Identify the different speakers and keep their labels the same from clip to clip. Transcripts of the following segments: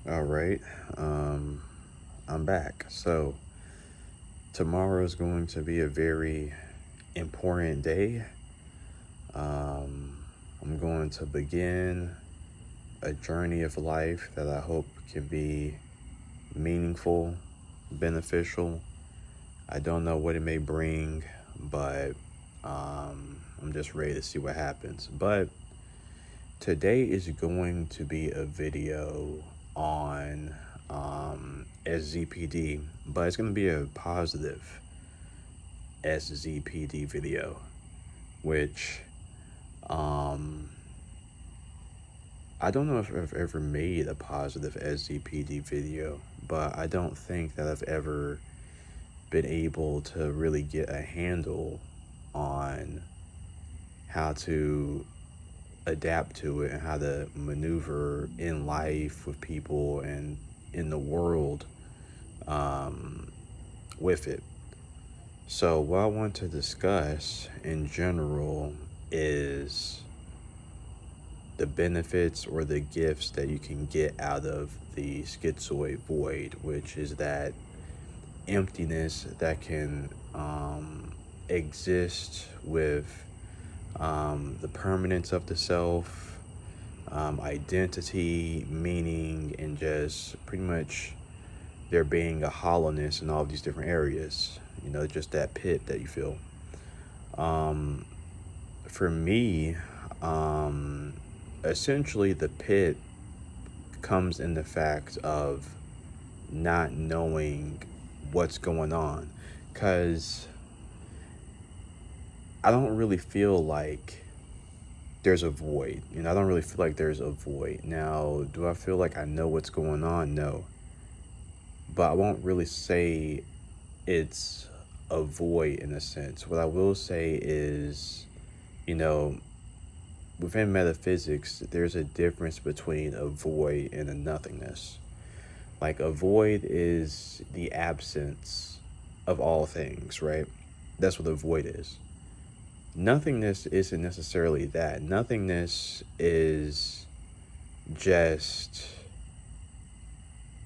Speaker 1: All right. I'm back. So, tomorrow is going to be a very important day. I'm going to begin a journey of life that I hope can be meaningful, beneficial. I don't know what it may bring, but I'm just ready to see what happens. But today is going to be a video on SZPD, but it's going to be a positive SZPD video, which um, I don't know if I've ever made a positive SZPD video, but I don't think that I've ever been able to really get a handle on how to adapt to it and how to maneuver in life with people and in the world um, with it. So, what I want to discuss in general is the benefits or the gifts that you can get out of the schizoid void, which is that emptiness that can exist with the permanence of the self, identity, meaning, and just pretty much there being a hollowness in all of these different areas. Just that pit that you feel. Um, for me, essentially the pit comes in the fact of not knowing what's going on. Because I don't really feel like there's a void. I don't really feel like there's a void. Now, do I feel like I know what's going on? No. But I won't really say it's a void in a sense. What I will say is, you know, within metaphysics, there's a difference between a void and a nothingness. Like, a void is the absence of all things, right? That's what a void is. Nothingness isn't necessarily that. Nothingness is just,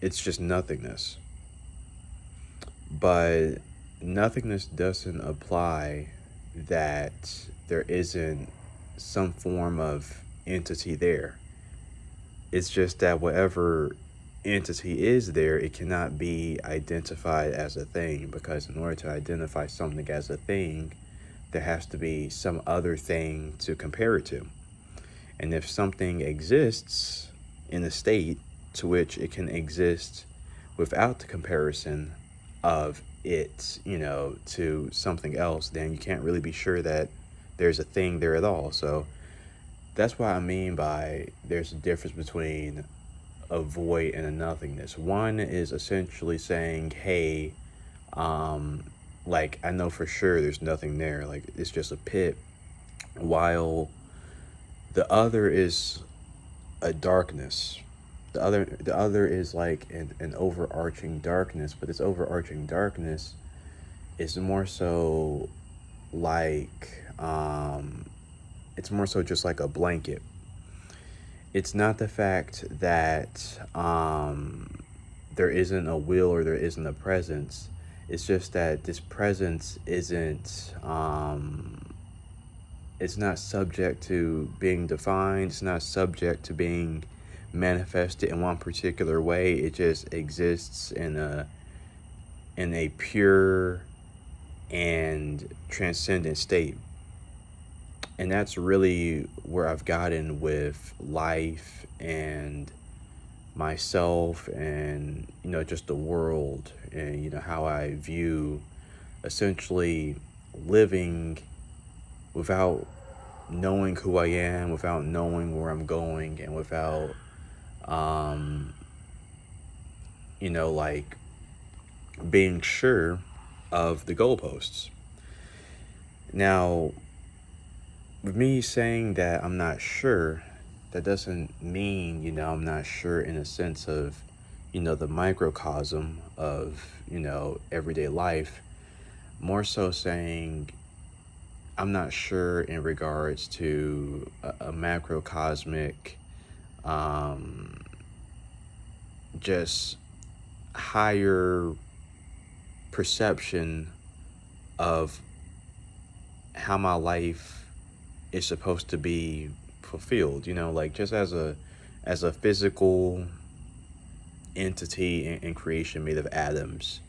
Speaker 1: it's just nothingness. But nothingness doesn't apply that there isn't some form of entity there. It's just that whatever entity is there, it cannot be identified as a thing, because in order to identify something as a thing, there has to be some other thing to compare it to. And if something exists in a state to which it can exist without the comparison of it, to something else, then you can't really be sure that there's a thing there at all. So that's what I mean by there's a difference between a void and a nothingness. One is essentially saying, hey, like, I know for sure there's nothing there, like it's just a pit, while the other is a darkness. The other is like an overarching darkness, but this overarching darkness is more so like it's more so just like a blanket. It's not the fact that there isn't a will or there isn't a presence. It's just that this presence isn't it's not subject to being defined. It's not subject to being manifested in one particular way. It just exists in a pure and transcendent state. And that's really where I've gotten with life and myself and, just the world, and, how I view essentially living without knowing who I am, without knowing where I'm going, and without, like being sure of the goalposts. Now, with me saying that I'm not sure, that doesn't mean, I'm not sure in a sense of, the microcosm of, everyday life. More so saying I'm not sure in regards to a macrocosmic just higher perception of how my life is supposed to be fulfilled, like just as a physical entity in creation made of atoms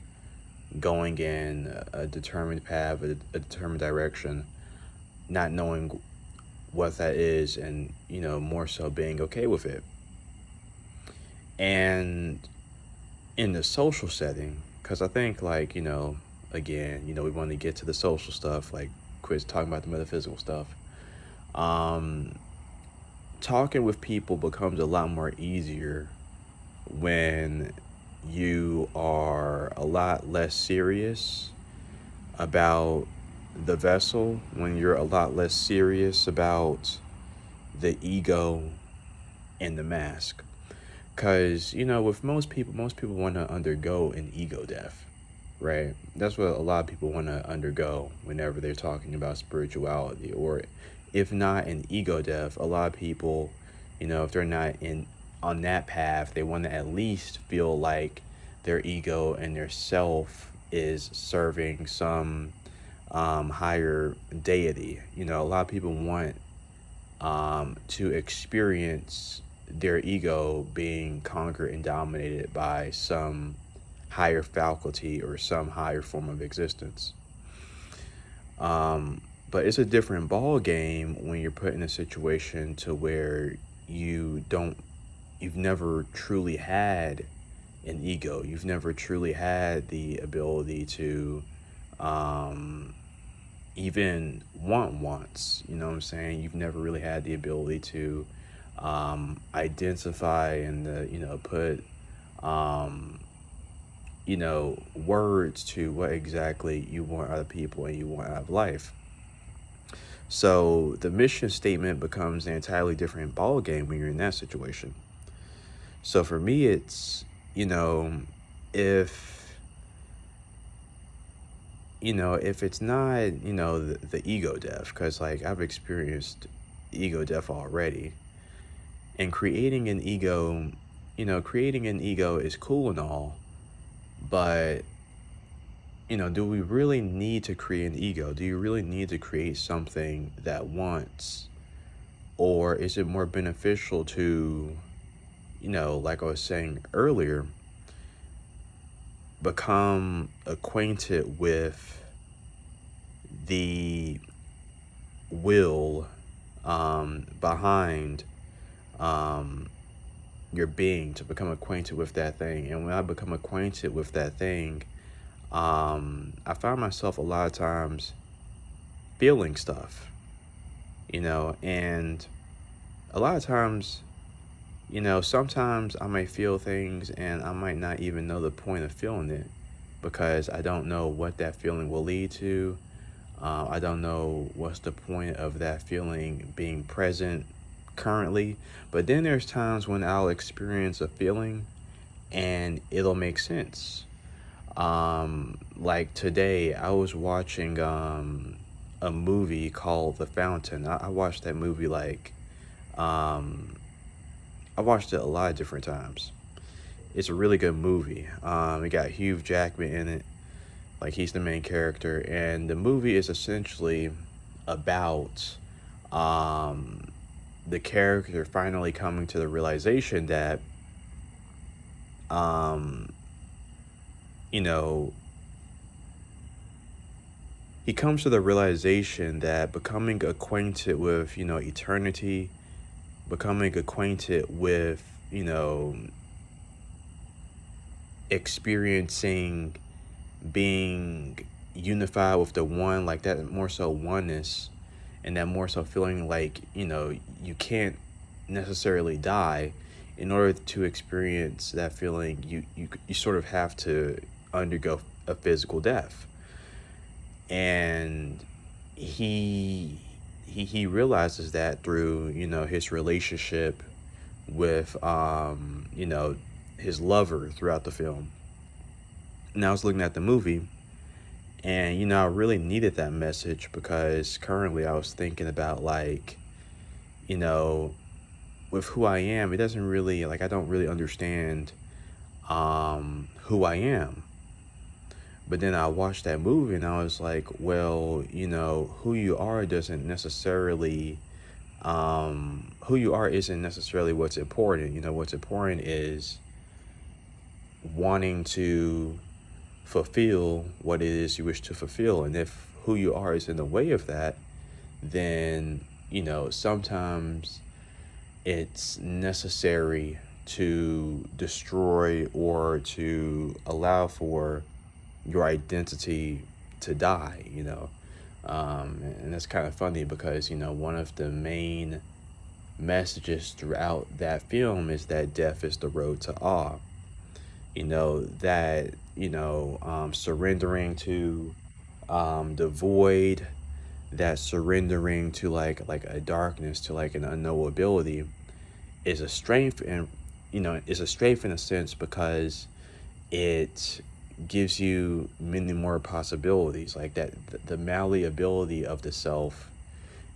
Speaker 1: going in a determined path, a determined direction, not knowing what that is, and more so being okay with it. And in the social setting, because I think, like, again, we want to get to the social stuff, like quit talking about the metaphysical stuff. Talking with people becomes a lot more easier when you are a lot less serious about the vessel, when you're a lot less serious about the ego and the mask. Because, with most people want to undergo an ego death, right? That's what a lot of people want to undergo whenever they're talking about spirituality. Or if not an ego death, a lot of people, if they're not on that path, they want to at least feel like their ego and their self is serving some higher deity. A lot of people want to experience their ego being conquered and dominated by some higher faculty or some higher form of existence. But it's a different ball game when you're put in a situation to where you've never truly had an ego. You've never truly had the ability to even want wants. You know what I'm saying? You've never really had the ability to identify and put words to what exactly you want out of people and you want out of life. So the mission statement becomes an entirely different ball game when you're in that situation. So for me, it's if it's not the ego death, because like I've experienced ego death already, and creating an ego is cool and all, but do we really need to create an ego? Do you really need to create something that wants? Or is it more beneficial to, like I was saying earlier, become acquainted with the will behind your being, to become acquainted with that thing? And when I become acquainted with that thing, I find myself a lot of times feeling stuff, and a lot of times, sometimes I may feel things and I might not even know the point of feeling it, because I don't know what that feeling will lead to. I don't know what's the point of that feeling being present currently. But then there's times when I'll experience a feeling and it'll make sense. Like today, I was watching a movie called The Fountain. I watched that movie I watched it a lot of different times. It's a really good movie. It got Hugh Jackman in it, like he's the main character, and the movie is essentially about the character finally coming to the realization that he comes to the realization that becoming acquainted with, eternity, becoming acquainted with, experiencing being unified with the one, like that more so oneness, and that more so feeling like, you can't necessarily die. In order to experience that feeling, you sort of have to undergo a physical death. And he realizes that through his relationship with his lover throughout the film. And I was looking at the movie, and I really needed that message, because currently I was thinking about, like, with who I am, it doesn't really, like, I don't really understand who I am. But then I watched that movie and I was like, well, who you are doesn't necessarily, who you are isn't necessarily what's important. What's important is wanting to fulfill what it is you wish to fulfill. And if who you are is in the way of that, then, sometimes it's necessary to destroy or to allow for your identity to die. And that's kind of funny because, one of the main messages throughout that film is that death is the road to awe. That, surrendering to the void, that surrendering to like a darkness, to like an unknowability, is a strength, and is a strength in a sense because it gives you many more possibilities, like that the malleability of the self,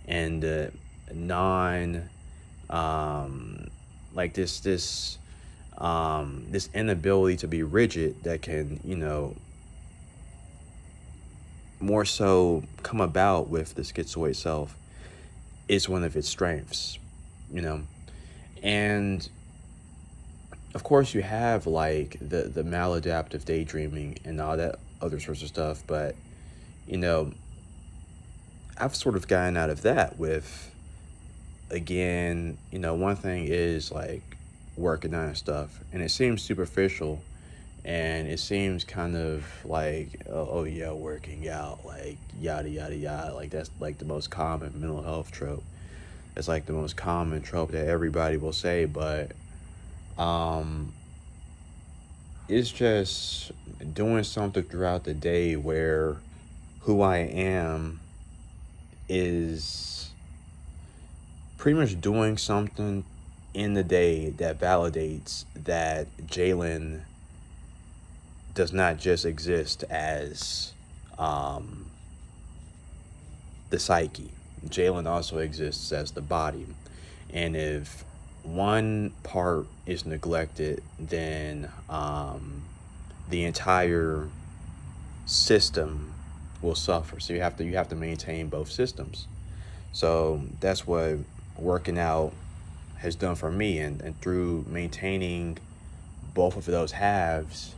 Speaker 1: and the non like this inability to be rigid that can more so come about with the schizoid self is one of its strengths. And of course you have like the maladaptive daydreaming and all that other sorts of stuff, but I've sort of gotten out of that with, again, one thing is like working on stuff, and it seems superficial, and it seems kind of like, oh yeah, working out, like yada yada yada, like that's like the most common mental health trope. It's like the most common trope that everybody will say, but it's just doing something throughout the day where who I am is pretty much doing something in the day that validates that Jalen does not just exist as the psyche. Jalen also exists as the body. And if one part is neglected, then the entire system will suffer. So you have to maintain both systems. So that's what working out has done for me, and through maintaining both of those halves,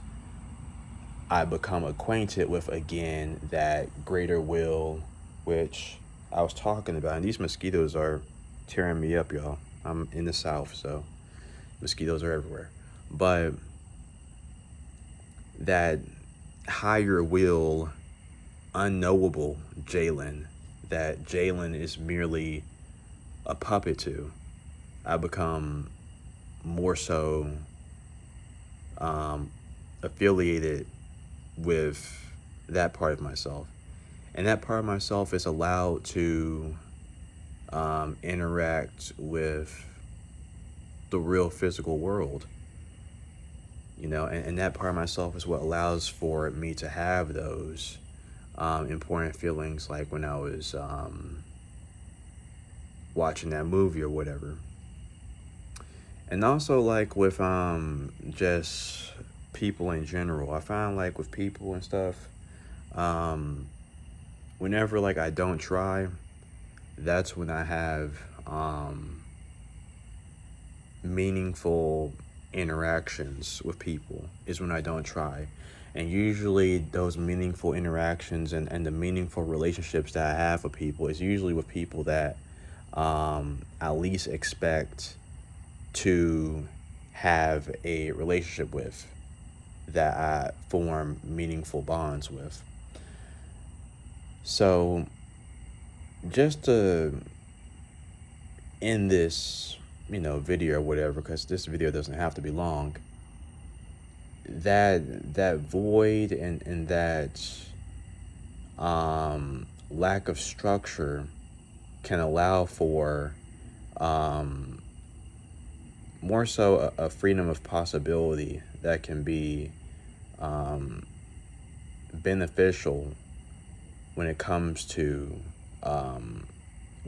Speaker 1: I become acquainted with, again, that greater will, which I was talking about. And these mosquitoes are tearing me up, y'all. I'm in the South, so mosquitoes are everywhere. But that higher will, unknowable Jalen, that Jalen is merely a puppet to, I become more so affiliated with that part of myself. And that part of myself is allowed to interact with the real physical world. And that part of myself is what allows for me to have those important feelings, like when I was watching that movie or whatever. And also like with just people in general. I find like with people and stuff, whenever like I don't try, that's when I have meaningful interactions with people, is when I don't try. And usually those meaningful interactions and the meaningful relationships that I have with people is usually with people that I least expect to have a relationship with, that I form meaningful bonds with. So just to end this, video or whatever, because this video doesn't have to be long, that void and that lack of structure can allow for more so a freedom of possibility that can be beneficial when it comes to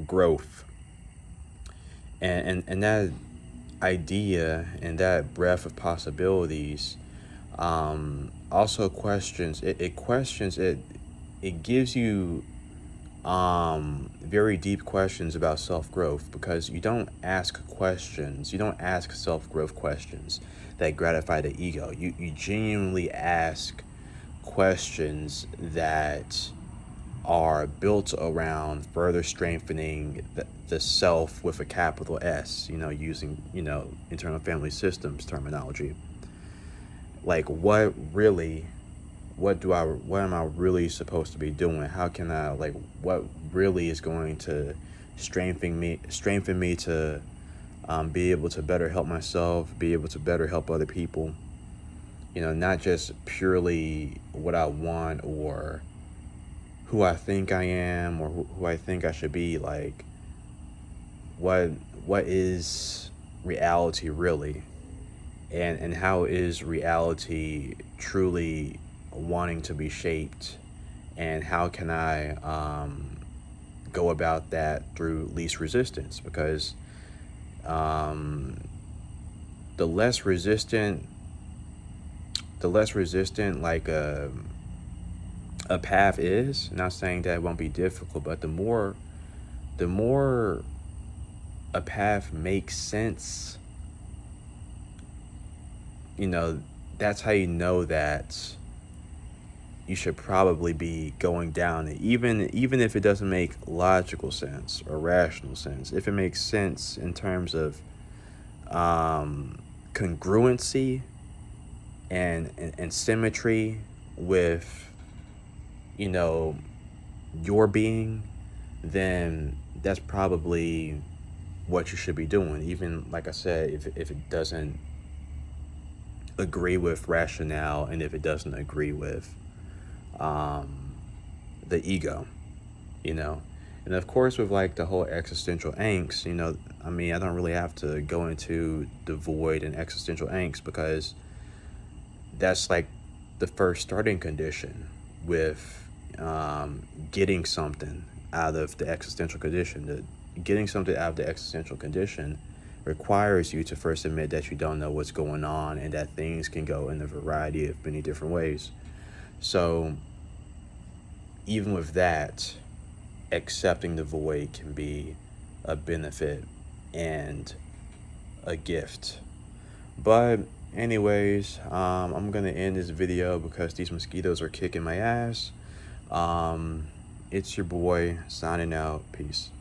Speaker 1: growth. And that idea and that breadth of possibilities Also questions, it questions it, it gives you very deep questions about self-growth, because you don't ask self-growth questions that gratify the ego. You genuinely ask questions that are built around further strengthening the self with a capital S, using, internal family systems terminology. Like, what am I really supposed to be doing? How can I, like, what really is going to strengthen me to be able to better help myself, be able to better help other people, not just purely what I want or who I think I am or who I think I should be. Like, what what is reality really, and how is reality truly wanting to be shaped, and how can I go about that through least resistance? Because um, the less resistant like a path is, not saying that it won't be difficult, but the more a path makes sense, you know, that's how you know that you should probably be going down it, even if it doesn't make logical sense or rational sense. If it makes sense in terms of congruency and symmetry with, you know, your being, then that's probably what you should be doing. Even, like I said, if it doesn't agree with rationale, and if it doesn't agree with um, the ego, you know. And of course, with like the whole existential angst, I mean, I don't really have to go into the void and existential angst, because that's like the first starting condition with getting something out of the existential condition. Getting something out of the existential condition requires you to first admit that you don't know what's going on, and that things can go in a variety of many different ways. So even with that, accepting the void can be a benefit and a gift. But anyways, I'm gonna end this video because these mosquitoes are kicking my ass. It's your boy signing out. Peace.